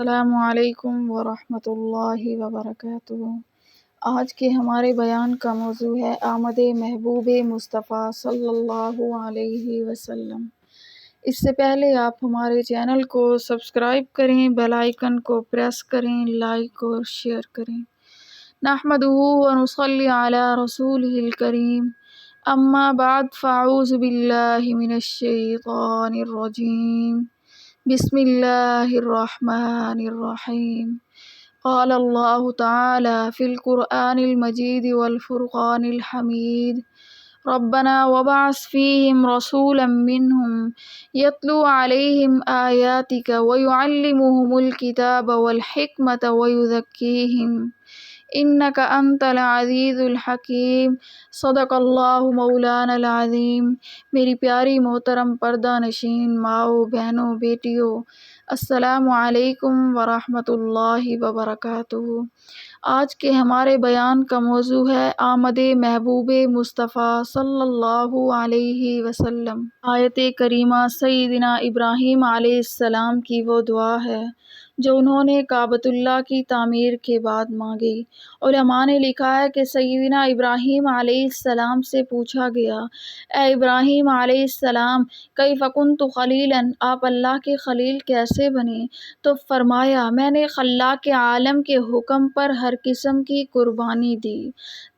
السلام علیکم ورحمۃ اللہ وبرکاتہ۔ آج کے ہمارے بیان کا موضوع ہے آمد محبوب مصطفیٰ صلی اللہ علیہ وسلم۔ اس سے پہلے آپ ہمارے چینل کو سبسکرائب کریں، بیل آئیکن کو پریس کریں، لائک اور شیئر کریں۔ نحمدہ ونصلی علی رسولہ الکریم، اما بعد فاعوذ باللہ من الشیطان الرجیم، بسم اللہ الرحمن الرحیم۔ قال اللہ تعالی فی القرآن المجید والفرقان الحمید، ربنا وابعث فیہم رسولا منہم یتلو علیہم آیاتک ویعلمہم الکتاب والحکمۃ ویزکیہم انک انت العزیز الحکیم۔ صدق اللہ مولانا العظیم۔ میری پیاری محترم پردہ نشین ماؤں، بہنوں، بیٹیوں، السلام علیکم ورحمۃ اللہ وبرکاتہ۔ آج کے ہمارے بیان کا موضوع ہے آمد محبوب مصطفیٰ صلی اللہ علیہ وسلم۔ آیت کریمہ سیدنا ابراہیم علیہ السلام کی وہ دعا ہے جو انہوں نے کعبۃ اللہ کی تعمیر کے بعد مانگی۔ علماء نے لکھا ہے کہ سیدنا ابراہیم علیہ السلام سے پوچھا گیا، اے ابراہیم علیہ السلام، کیف کنت خلیلا، آپ اللہ کے خلیل کیسے بنے؟ تو فرمایا، میں نے خلاق عالم کے حکم پر ہر قسم کی قربانی دی،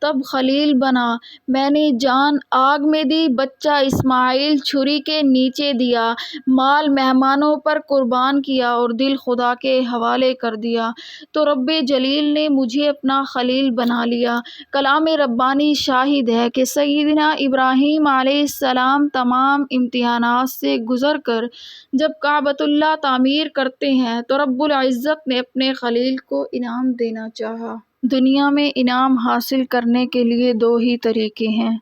تب خلیل بنا۔ میں نے جان آگ میں دی، بچہ اسماعیل چھری کے نیچے دیا، مال مہمانوں پر قربان کیا اور دل خدا کے حوالے کر دیا تو رب جلیل نے مجھے اپنا خلیل بنا لیا۔ کلام ربانی شاہد ہے کہ سیدنا ابراہیم علیہ السلام تمام امتحانات سے گزر کر جب کعبۃ اللہ تعمیر کرتے ہیں تو رب العزت نے اپنے خلیل کو انعام دینا چاہا۔ دنیا میں انعام حاصل کرنے کے لیے دو ہی طریقے ہیں۔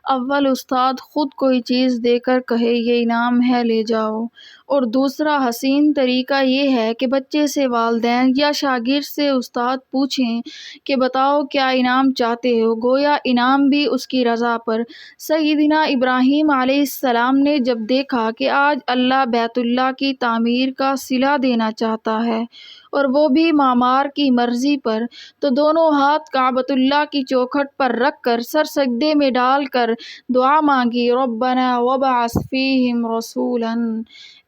اول، استاد خود کوئی چیز دے کر کہے یہ انعام ہے لے جاؤ، اور دوسرا حسین طریقہ یہ ہے کہ بچے سے والدین یا شاگرد سے استاد پوچھیں کہ بتاؤ کیا انعام چاہتے ہو، گویا انعام بھی اس کی رضا پر۔ سیدنا ابراہیم علیہ السلام نے جب دیکھا کہ آج اللہ بیت اللہ کی تعمیر کا صلہ دینا چاہتا ہے اور وہ بھی معمار کی مرضی پر، تو دونوں ہاتھ کعبۃ اللہ کی چوکھٹ پر رکھ کر سر سجدے میں ڈال کر دعا مانگی، ربنا وابعث فیہم رسولا،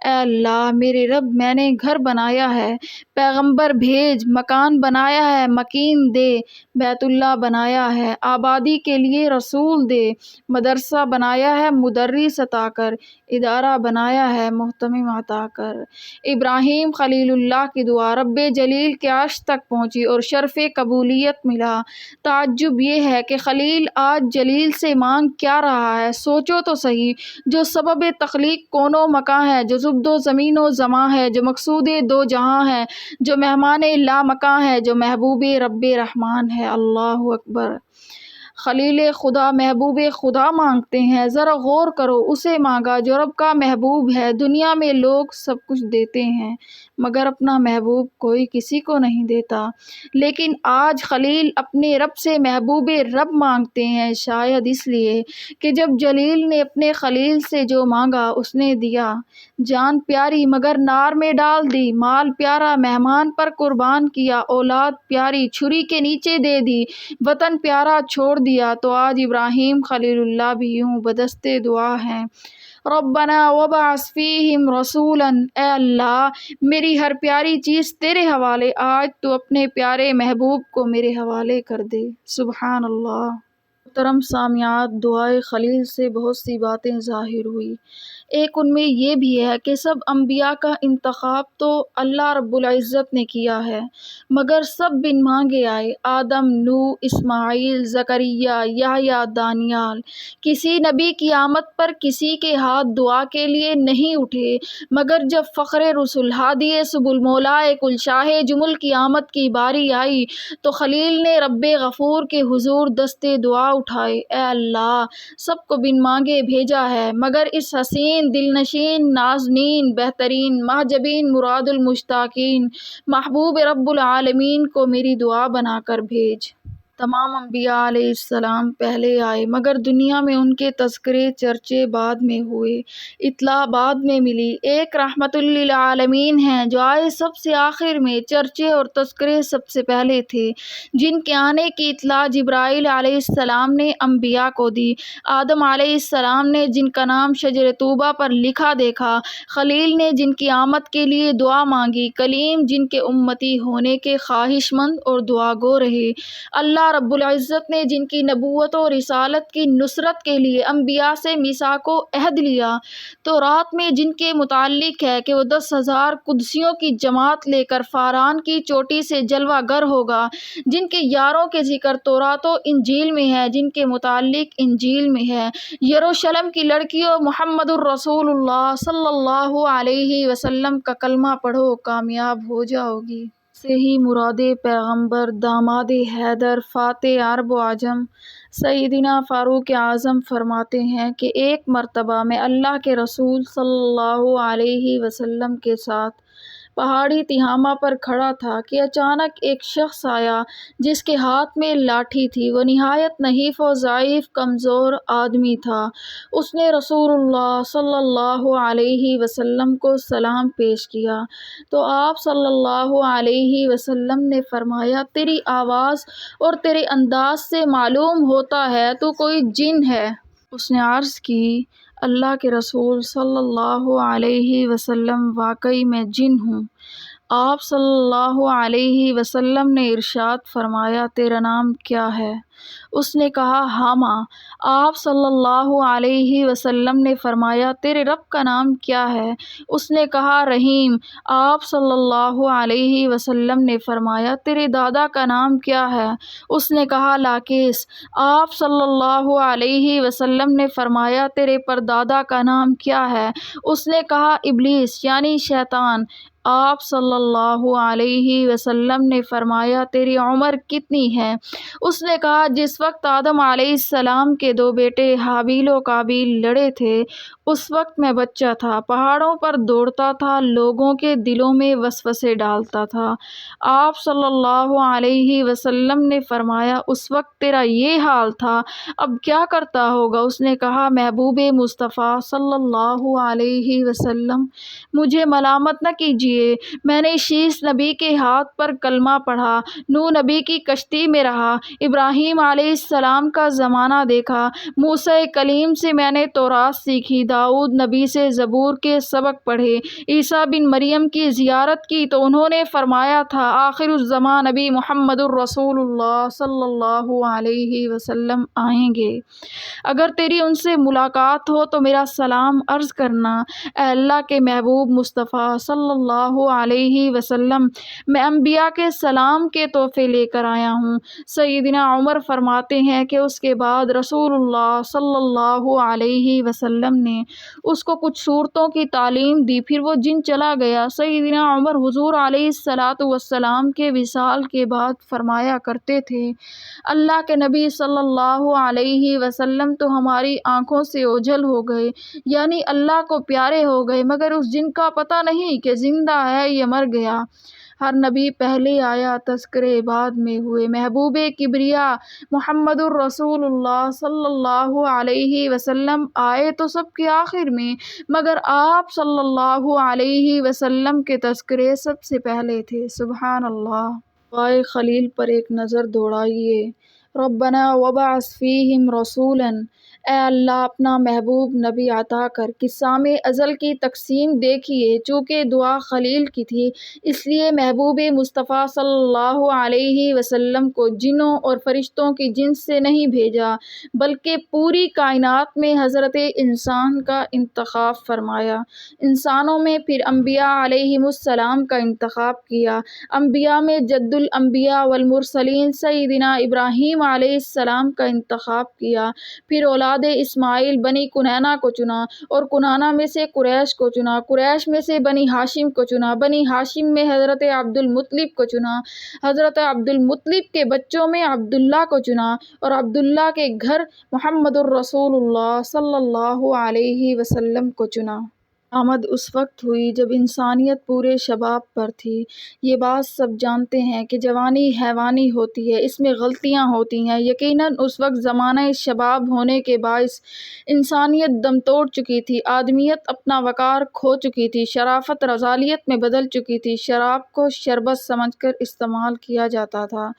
اے اللہ میرے رب، میں نے گھر بنایا ہے، پیغمبر بھیج، مکان بنایا ہے، مکین دے، بیت اللہ بنایا ہے، آبادی کے لیے رسول دے، مدرسہ بنایا ہے، مدرس عطا کر، ادارہ بنایا ہے، محتمم عطا کر۔ ابراہیم خلیل اللہ کی دعا رب جلیل کے عرش تک پہنچی اور شرف قبولیت ملا۔ تعجب یہ ہے کہ خلیل آج جلیل سے مانگ کیا رہا ہے؟ سوچو تو صحیح، جو سبب تخلیق کون و مکاں ہے، جو زبد و زمین و زماں ہے، جو مقصود دو جہاں ہے، جو مہمان لا مکاں ہے، جو محبوب رب رحمان ہے۔ اللہ اکبر! خلیل خدا محبوب خدا مانگتے ہیں، ذرا غور کرو، اسے مانگا جو رب کا محبوب ہے۔ دنیا میں لوگ سب کچھ دیتے ہیں مگر اپنا محبوب کوئی کسی کو نہیں دیتا، لیکن آج خلیل اپنے رب سے محبوب رب مانگتے ہیں، شاید اس لیے کہ جب جلیل نے اپنے خلیل سے جو مانگا اس نے دیا۔ جان پیاری مگر نار میں ڈال دی، مال پیارا مہمان پر قربان کیا، اولاد پیاری چھری کے نیچے دے دی، وطن پیارا چھوڑ دیا، تو آج ابراہیم خلیل اللہ بھی یوں بدستِ دعا ہیں، ربنا وابعث فیہم رسولا، اے اللہ میری ہر پیاری چیز تیرے حوالے، آج تو اپنے پیارے محبوب کو میرے حوالے کر دے۔ سبحان اللہ۔ محترم سامعات، دعائے خلیل سے بہت سی باتیں ظاہر ہوئی۔ ایک ان میں یہ بھی ہے کہ سب انبیاء کا انتخاب تو اللہ رب العزت نے کیا ہے، مگر سب بن مانگے آئے، آدم، نوح، اسماعیل، زکریا، یحییٰ، دانیال۔ کسی نبی کی آمد پر کسی کے ہاتھ دعا کے لیے نہیں اٹھے، مگر جب فخر رسل، ہادی سبل، مولائے کل، شاہ جمل کی آمد کی باری آئی تو خلیل نے رب غفور کے حضور دستے دعا اٹھائے، اے اللہ سب کو بن مانگے بھیجا ہے، مگر اس حسین، دل نشین، نازنین، بہترین، محجبین، مراد المشتاقین، محبوب رب العالمین کو میری دعا بنا کر بھیج۔ تمام انبیاء علیہ السلام پہلے آئے مگر دنیا میں ان کے تذکرے چرچے بعد میں ہوئے، اطلاع بعد میں ملی۔ ایک رحمت للعالمین ہیں جو آئے سب سے آخر میں، چرچے اور تذکرے سب سے پہلے تھے، جن کے آنے کی اطلاع جبرائیل علیہ السلام نے انبیاء کو دی۔ آدم علیہ السلام نے جن کا نام شجر طوبہ پر لکھا دیکھا، خلیل نے جن کی آمد کے لیے دعا مانگی، کلیم جن کے امتی ہونے کے خواہش مند اور دعا گو رہے، اللہ رب العزت نے جن کی نبوت و رسالت کی نصرت کے لیے انبیاء سے میثاق و عہد لیا، تو رات میں جن کے متعلق ہے کہ وہ 10,000 قدسیوں کی جماعت لے کر فاران کی چوٹی سے جلوہ گر ہوگا، جن کے یاروں کے ذکر تورات و انجیل میں ہے، جن کے متعلق انجیل میں ہے، یروشلم کی لڑکیوں محمد الرسول اللہ صلی اللہ علیہ وسلم کا کلمہ پڑھو، کامیاب ہو جاؤ گی۔ سے ہی مراد پیغمبر، داماد حیدر، فاتح عرب و عجم، سیدنا فاروق اعظم فرماتے ہیں کہ ایک مرتبہ میں اللہ کے رسول صلی اللہ علیہ وسلم کے ساتھ پہاڑی تہامہ پر کھڑا تھا کہ اچانک ایک شخص آیا جس کے ہاتھ میں لاٹھی تھی۔ وہ نہایت نحیف و ضعیف کمزور آدمی تھا۔ اس نے رسول اللہ صلی اللہ علیہ وسلم کو سلام پیش کیا تو آپ صلی اللہ علیہ وسلم نے فرمایا، تیری آواز اور تیرے انداز سے معلوم ہوتا ہے تو کوئی جن ہے۔ اس نے عرض کی، اللہ کے رسول صلی اللہ علیہ وسلم، واقعی میں جن ہوں۔ آپ صلی اللہ علیہ وسلم نے ارشاد فرمایا، تیرا نام کیا ہے؟ اس نے کہا، حامہ۔ آپ صلی اللہ علیہ وسلم نے فرمایا، تیرے رب کا نام کیا ہے؟ اس نے کہا، رحیم۔ آپ صلی اللہ علیہ وسلم نے فرمایا، تیرے دادا کا نام کیا ہے؟ اس نے کہا، لاقیس۔ آپ صلی اللہ علیہ وسلم نے فرمایا، تیرے پردادا کا نام کیا ہے؟ اس نے کہا، ابلیس یعنی شیطان۔ آپ صلی اللہ علیہ وسلم نے فرمایا، تیری عمر کتنی ہے؟ اس نے کہا، جس وقت آدم علیہ السلام کے دو بیٹے حابیل و قابیل لڑے تھے اس وقت میں بچہ تھا، پہاڑوں پر دوڑتا تھا، لوگوں کے دلوں میں وسوسے ڈالتا تھا۔ آپ صلی اللہ علیہ وسلم نے فرمایا، اس وقت تیرا یہ حال تھا، اب کیا کرتا ہوگا؟ اس نے کہا، محبوب مصطفیٰ صلی اللہ علیہ وسلم، مجھے ملامت نہ کیجیے، میں نے شیس نبی کے ہاتھ پر کلمہ پڑھا، نوح نبی کی کشتی میں رہا، ابراہیم علیہ السلام کا زمانہ دیکھا، موسیٰ کلیم سے میں نے تورات سیکھی، داؤد نبی سے زبور کے سبق پڑھے، عیسیٰ بن مریم کی زیارت کی تو انہوں نے فرمایا تھا، آخر الزمان نبی محمد الرسول اللہ صلی اللہ علیہ وسلم آئیں گے، اگر تیری ان سے ملاقات ہو تو میرا سلام عرض کرنا۔ اے اللہ کے محبوب مصطفیٰ صلی اللہ علیہ وسلم، میں انبیاء کے سلام کے تحفے لے کر آیا ہوں۔ سیدنا عمر فرماتے ہیں کہ اس کے بعد رسول اللہ صلی اللہ علیہ وسلم نے اس کو کچھ صورتوں کی تعلیم دی، پھر وہ جن چلا گیا۔ سیدنا عمر حضور علیہ السلام کے وصال کے بعد فرمایا کرتے تھے، اللہ کے نبی صلی اللہ علیہ وسلم تو ہماری آنکھوں سے اوجھل ہو گئے، یعنی اللہ کو پیارے ہو گئے، مگر اس جن کا پتہ نہیں کہ زندہ ہے یا مر گیا۔ ہر نبی پہلے آیا، تذکرے بعد میں ہوئے۔ محبوب کبریا محمد الرسول اللہ صلی اللہ علیہ وسلم آئے تو سب کے آخر میں، مگر آپ صلی اللہ علیہ وسلم کے تذکرے سب سے پہلے تھے۔ سبحان اللہ۔ دعائے خلیل پر ایک نظر دوڑائیے۔ ربنا وبعث فیہم رسولا، اے اللہ اپنا محبوب نبی عطا کر۔ قسام ازل کی تقسیم دیکھیے، چونکہ دعا خلیل کی تھی اس لیے محبوب مصطفیٰ صلی اللہ علیہ وسلم کو جنوں اور فرشتوں کی جنس سے نہیں بھیجا، بلکہ پوری کائنات میں حضرت انسان کا انتخاب فرمایا، انسانوں میں پھر انبیاء علیہم السلام کا انتخاب کیا۔ انبیاء میں جد الانبیاء والمرسلین سیدنا ابراہیم علیہ السلام کا انتخاب کیا، پھر اولاد اسماعیل بنی کنانہ کو چنا اور کنانہ میں سے قریش کو چنا، قریش میں سے بنی ہاشم کو چنا، بنی ہاشم میں حضرت عبد المطلب کو چنا، حضرت عبد المطلب کے بچوں میں عبداللہ کو چنا اور عبداللہ کے گھر محمد الرسول اللہ صلی اللہ علیہ وسلم کو چنا۔ آمد اس وقت ہوئی جب انسانیت پورے شباب پر تھی۔ یہ بات سب جانتے ہیں کہ جوانی حیوانی ہوتی ہے، اس میں غلطیاں ہوتی ہیں۔ یقیناً اس وقت زمانہ شباب ہونے کے باعث انسانیت دم توڑ چکی تھی، آدمیت اپنا وقار کھو چکی تھی، شرافت رذالیت میں بدل چکی تھی، شراب کو شربت سمجھ کر استعمال کیا جاتا تھا،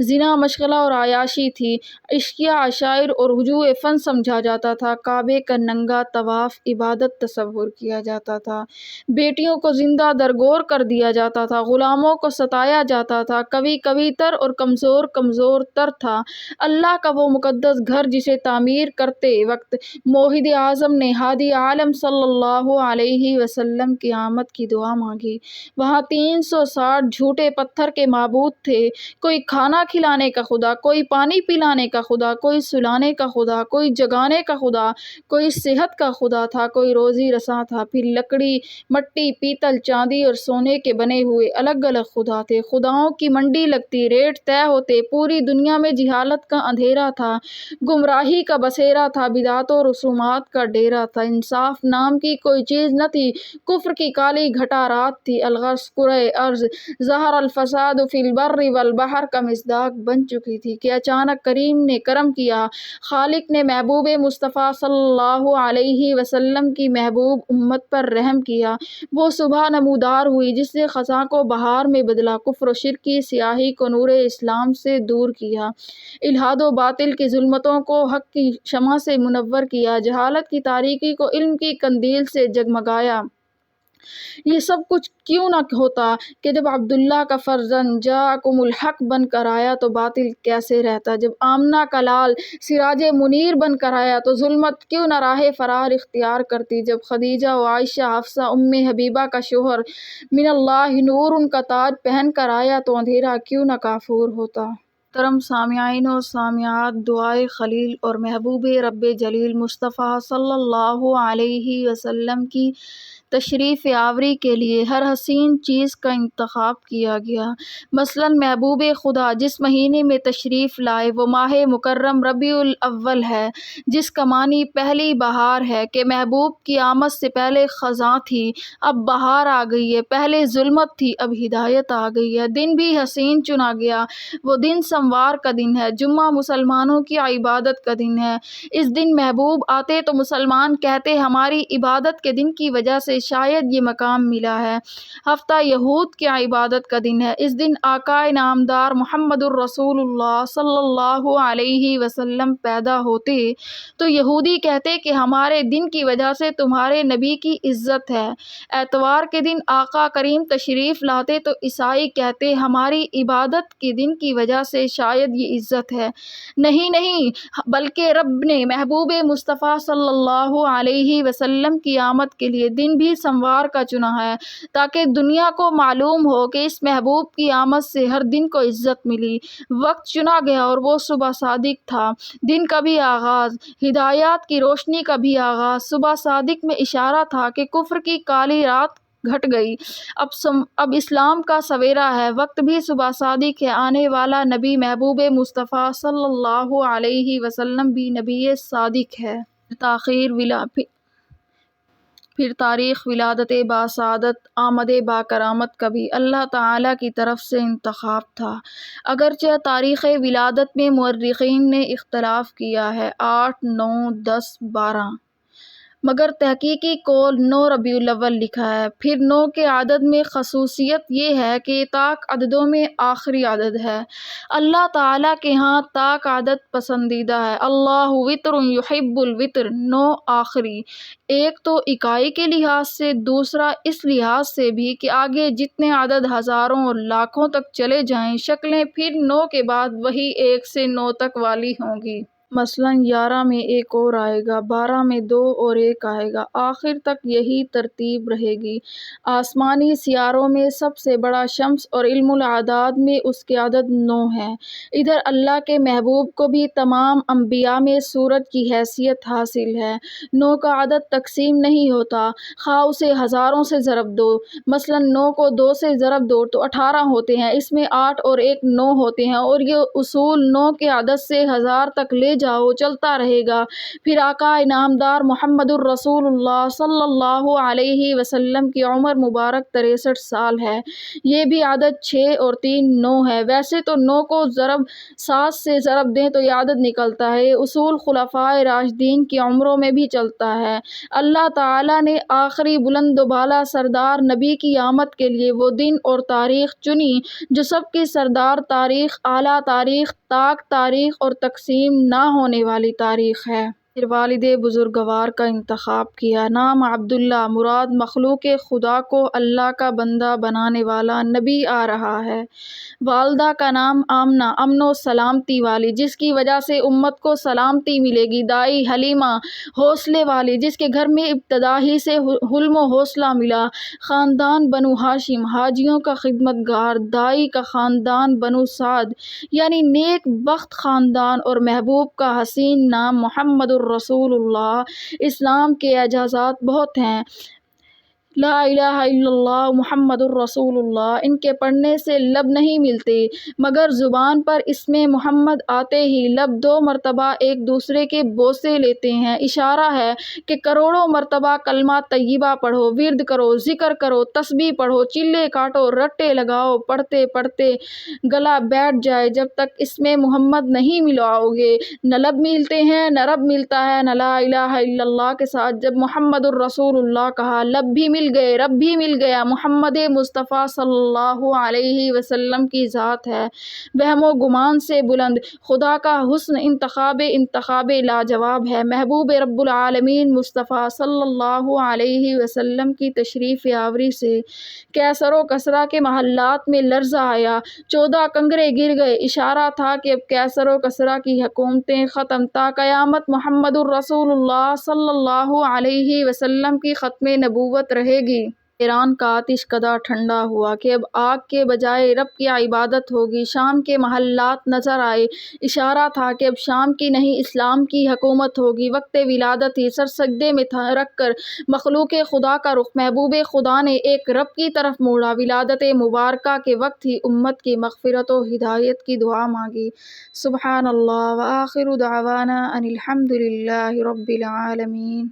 زنا مشغلہ اور عیاشی تھی، اشکیا عشائر اور ہجوء فن سمجھا جاتا تھا، کعبے کا ننگا طواف عبادت تصور کیا جاتا تھا، بیٹیوں کو زندہ درگور کر دیا جاتا تھا، غلاموں کو ستایا جاتا تھا، کبھی تر اور کمزور تر تھا۔ اللہ کا وہ مقدس گھر جسے تعمیر کرتے وقت موحد اعظم نے ہادی عالم صلی اللہ علیہ وسلم کی آمد کی دعا مانگی، وہاں 360 جھوٹے پتھر کے معبود تھے، کوئی کھانا کھلانے کا خدا، کوئی پانی پلانے کا خدا، کوئی سلانے کا خدا، کوئی جگانے کا خدا، کوئی صحت کا خدا تھا، کوئی روزی رساں تھا، پھر لکڑی، مٹی، پیتل، چاندی اور سونے کے بنے ہوئے الگ الگ خدا تھے، خداؤں کی منڈی لگتی، ریٹ طے ہوتے، پوری دنیا میں جہالت کا اندھیرا تھا، گمراہی کا بسیرا تھا، بدعت و رسومات کا ڈیرا تھا، انصاف نام کی کوئی چیز نہ تھی، کفر کی کالی گھٹا رات تھی، الغرض کرۂ ارض ظہر الفساد فی البر والبحر کا مصداق بن چکی تھی کہ اچانک کریم نے کرم کیا، خالق نے محبوب مصطفیٰ صلی اللہ علیہ وسلم کی محبوب امت پر رحم کیا، وہ صبح نمودار ہوئی جس نے خزاں کو بہار میں بدلا، کفر و شرک کی سیاہی کو نور اسلام سے دور کیا، الحاد و باطل کی ظلمتوں کو حق کی شمع سے منور کیا، جہالت کی تاریکی کو علم کی قندیل سے جگمگایا۔ یہ سب کچھ کیوں نہ ہوتا کہ جب عبداللہ کا فرزند جاءکم الحق بن کر آیا تو باطل کیسے رہتا، جب آمنہ کا لال سراج منیر بن کر آیا تو ظلمت کیوں نہ راہ فرار اختیار کرتی، جب خدیجہ و عائشہ، حفصہ، ام حبیبہ کا شوہر من اللہ نور کا تاج پہن کر آیا تو اندھیرا کیوں نہ کافور ہوتا۔ محترم سامعین و سامعات، دعائے خلیل اور محبوب رب جلیل مصطفیٰ صلی اللہ علیہ وسلم کی تشریف آوری کے لیے ہر حسین چیز کا انتخاب کیا گیا، مثلاً محبوب خدا جس مہینے میں تشریف لائے وہ ماہ مکرم ربیع الاول ہے، جس کا معنی پہلی بہار ہے کہ محبوب کی آمد سے پہلے خزاں تھی، اب بہار آ گئی ہے، پہلے ظلمت تھی، اب ہدایت آ گئی ہے، دن بھی حسین چنا گیا، وہ دن سموار کا دن ہے، جمعہ مسلمانوں کی عبادت کا دن ہے، اس دن محبوب آتے تو مسلمان کہتے ہماری عبادت کے دن کی وجہ سے شاید یہ مقام ملا ہے، ہفتہ یہود کی عبادت کا دن ہے، اس دن آقا نامدار محمد الرسول اللہ صلی اللہ علیہ وسلم پیدا ہوتے تو یہودی کہتے کہ ہمارے دن کی وجہ سے تمہارے نبی کی عزت ہے، اتوار کے دن آقا کریم تشریف لاتے تو عیسائی کہتے ہماری عبادت کے دن کی وجہ سے شاید یہ عزت ہے، نہیں بلکہ رب نے محبوب مصطفیٰ صلی اللہ علیہ وسلم کی آمد کے لیے دن بھی سموار کا چنا ہے تاکہ دنیا کو معلوم ہو کہ اس محبوب کی آمد سے ہر دن کو عزت ملی، وقت چنا گیا اور وہ صبح صادق تھا، دن کا بھی آغاز، ہدایات کی روشنی کا بھی آغاز، صبح صادق میں اشارہ تھا کہ کفر کی کالی رات گھٹ گئی، اب اسلام کا سویرا ہے، وقت بھی صبح صادق ہے، آنے والا نبی محبوب مصطفیٰ صلی اللہ علیہ وسلم بھی نبی صادق ہے۔ پھر تاریخ ولادت باسعادت آمد باکرامت کا بھی اللہ تعالیٰ کی طرف سے انتخاب تھا، اگرچہ تاریخ ولادت میں مورخین نے اختلاف کیا ہے 8، 9، 10، 12، مگر تحقیقی قول 9 ربیع الاول لکھا ہے۔ پھر 9 کے عدد میں خصوصیت یہ ہے کہ طاق عددوں میں آخری عدد ہے، اللہ تعالیٰ کے ہاں طاق عدد پسندیدہ ہے، اللہ وتر یحب الوتر، 9 آخری، ایک تو اکائی کے لحاظ سے، دوسرا اس لحاظ سے بھی کہ آگے جتنے عدد ہزاروں اور لاکھوں تک چلے جائیں شکلیں پھر 9 کے بعد وہی 1 سے 9 تک والی ہوں گی، مثلاً 11 میں ایک اور آئے گا، 12 میں 2 اور ایک آئے گا، آخر تک یہی ترتیب رہے گی۔ آسمانی سیاروں میں سب سے بڑا شمس اور علم الاعداد میں اس کے عدد 9 ہے، ادھر اللہ کے محبوب کو بھی تمام انبیاء میں سورج کی حیثیت حاصل ہے، 9 کا عدد تقسیم نہیں ہوتا، خواہ اسے ہزاروں سے ضرب دو، مثلاً 9 کو 2 سے ضرب دو تو 18 ہوتے ہیں، اس میں 8 اور ایک 9 ہوتے ہیں، اور یہ اصول 9 کے عدد سے 1000 تک لے جاؤ چلتا رہے گا۔ پھر آقا انعامدار محمد الرسول اللہ صلی اللہ علیہ وسلم کی عمر مبارک 63 سال ہے۔ یہ بھی عدد 6 اور 3 9 ہے۔ ویسے تو 9 کو ضرب 7 سے ضرب دیں تو یہ عدد نکلتا ہے۔ یہ اصول خلفائے راشدین کی عمروں میں بھی چلتا ہے۔ اللہ تعالیٰ نے آخری بلند و بالا سردار نبی کی آمد کے لیے وہ دن اور تاریخ چنی جو سب کی سردار تاریخ، اعلیٰ تاریخ، طاق تاریخ اور تقسیم نہ ہونے والی تاریخ ہے۔ پھر والد بزرگوار کا انتخاب کیا۔ نام عبداللہ، مراد مخلوق خدا کو اللہ کا بندہ بنانے والا نبی آ رہا ہے۔ والدہ کا نام آمنہ، امن و سلامتی والی، جس کی وجہ سے امت کو سلامتی ملے گی۔ دائی حلیمہ، حوصلے والی، جس کے گھر میں ابتدا ہی سے حلم و حوصلہ ملا۔ خاندان بنو ہاشم، حاجیوں کا خدمت گار۔ دائی کا خاندان بنو سعد، یعنی نیک بخت خاندان، اور محبوب کا حسین نام محمد الرسول اللہ۔ اسلام کے اعجازات بہت ہیں۔ لا الہ الا اللہ محمد الرسول اللہ، ان کے پڑھنے سے لب نہیں ملتے، مگر زبان پر اسم محمد آتے ہی لب 2 مرتبہ ایک دوسرے کے بوسے لیتے ہیں۔ اشارہ ہے کہ کروڑوں مرتبہ کلمہ طیبہ پڑھو، ورد کرو، ذکر کرو، تسبیح پڑھو، چلے کاٹو، رٹے لگاؤ، پڑھتے پڑھتے گلا بیٹھ جائے جب تک اسم محمد نہیں ملاؤ گے۔ نہ لب ملتے ہیں نہ رب ملتا ہے۔ نہ لا الہ الا اللہ کے ساتھ جب محمد الرسول اللہ کہا، لب بھی مل گئے، رب بھی مل گیا۔ محمد مصطفیٰ صلی اللہ علیہ وسلم کی ذات ہے وہم و گمان سے بلند، خدا کا حسن انتخاب لاجواب ہے۔ محبوب رب العالمین مصطفیٰ صلی اللہ علیہ وسلم کی تشریف آوری سے کیسر و کسریٰ کے محلات میں لرزہ آیا، 14 کنگرے گر گئے۔ اشارہ تھا کہ اب کیسر و کسریٰ کی حکومتیں ختم، تا قیامت محمد الرسول اللہ صلی اللہ علیہ وسلم کی ختم نبوت رہے گی۔ ایران کا آتش کدہ ٹھنڈا ہوا کہ اب آگ کے بجائے رب کی عبادت ہوگی۔ شام کے محلات نظر آئے، اشارہ تھا کہ اب شام کی نہیں اسلام کی حکومت ہوگی۔ وقت ولادت ہی سر سجدے میں رکھ کر مخلوق خدا کا رخ محبوب خدا نے ایک رب کی طرف موڑا۔ ولادت مبارکہ کے وقت ہی امت کی مغفرت و ہدایت کی دعا مانگی۔ سبحان اللہ وآخر دعوانا ان الحمد للہ رب العالمین۔